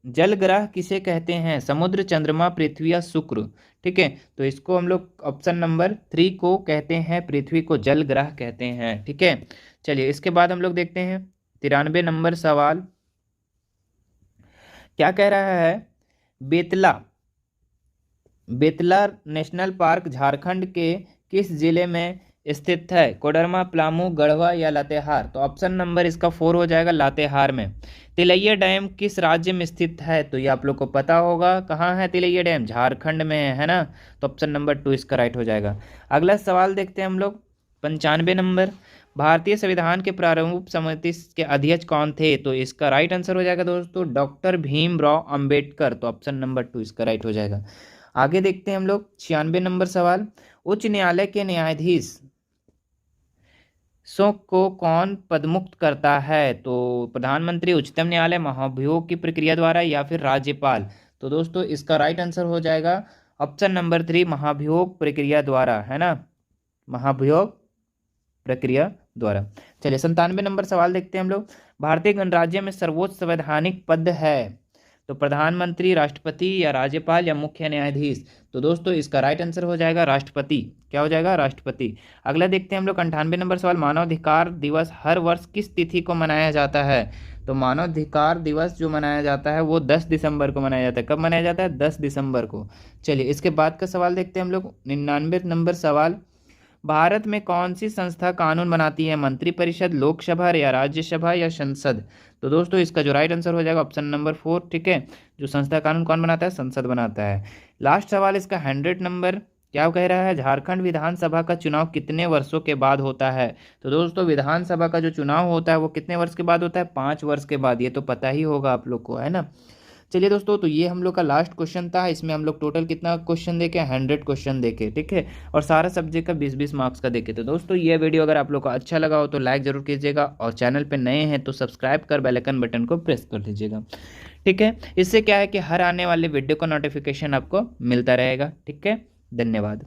Speaker 2: जल ग्रह किसे कहते हैं, समुद्र, चंद्रमा, पृथ्वी या शुक्र। ठीक है, तो इसको हम लोग ऑप्शन नंबर 3 को कहते हैं, पृथ्वी को जल ग्रह कहते हैं। ठीक है। चलिए इसके बाद हम लोग देखते हैं 93 नंबर सवाल क्या कह रहा है, बेतला बेतला नेशनल पार्क झारखंड के किस जिले में स्थित है, कोडरमा, पलामू, गढ़वा या लातेहार। तो ऑप्शन नंबर इसका 4 हो जाएगा, लातेहार में। तिलैया डैम किस राज्य में स्थित है, तो ये आप लोग को पता होगा, कहाँ है तिलैया डैम, झारखंड में है ना। तो ऑप्शन नंबर 2 इसका राइट हो जाएगा। अगला सवाल देखते हैं हम लोग 95 नंबर, भारतीय संविधान के प्रारूप समिति के अध्यक्ष कौन थे। तो इसका राइट आंसर हो जाएगा दोस्तों डॉक्टर भीमराव अंबेडकर। तो ऑप्शन नंबर 2 इसका राइट हो जाएगा। आगे देखते हैं हम लोग 96 नंबर सवाल, उच्च न्यायालय के न्यायाधीश सो को कौन पदमुक्त करता है? तो प्रधानमंत्री, उच्चतम न्यायालय, महाभियोग की प्रक्रिया द्वारा या फिर राज्यपाल? तो दोस्तों इसका राइट आंसर हो जाएगा ऑप्शन नंबर 3, महाभियोग प्रक्रिया द्वारा, है ना, महाभियोग प्रक्रिया द्वारा। चलिए 97 नंबर सवाल देखते हैं हम लोग, भारतीय गणराज्य में सर्वोच्च संवैधानिक पद है? तो प्रधानमंत्री, राष्ट्रपति या राज्यपाल या मुख्य न्यायाधीश? तो दोस्तों इसका राइट आंसर हो जाएगा राष्ट्रपति। क्या हो जाएगा? राष्ट्रपति। अगला देखते हैं हम लोग 98 नंबर सवाल, मानवाधिकार दिवस हर वर्ष किस तिथि को मनाया जाता है? तो मानवाधिकार दिवस जो मनाया जाता है वो 10 दिसंबर को मनाया जाता है। कब मनाया जाता है? 10 दिसंबर को। चलिए इसके बाद का सवाल देखते हैं हम लोग 99 नंबर सवाल, भारत में कौन सी संस्था कानून बनाती है? मंत्रिपरिषद, लोकसभा या राज्यसभा या संसद? तो दोस्तों इसका जो राइट आंसर हो जाएगा ऑप्शन नंबर 4, ठीक है। जो संस्था कानून कौन बनाता है? संसद बनाता है। लास्ट सवाल इसका 100 नंबर, क्या कह रहा है? झारखंड विधानसभा का चुनाव कितने वर्षों के बाद होता है? तो दोस्तों विधानसभा का जो चुनाव होता है वो कितने वर्ष के बाद होता है? 5 वर्ष के बाद। ये तो पता ही होगा आप लोग को, है ना। चलिए दोस्तों, तो ये हम लोग का लास्ट क्वेश्चन था। इसमें हम लोग टोटल कितना क्वेश्चन देखे? 100 क्वेश्चन देखे, ठीक है। और सारा सब्जेक्ट का 20-20 मार्क्स का देखे। तो दोस्तों ये वीडियो अगर आप लोग को अच्छा लगा हो तो लाइक जरूर कीजिएगा, और चैनल पे नए हैं तो सब्सक्राइब कर बेल आइकन बटन को प्रेस कर दीजिएगा, ठीक है। इससे क्या है कि हर आने वाले वीडियो का नोटिफिकेशन आपको मिलता रहेगा, ठीक है। धन्यवाद।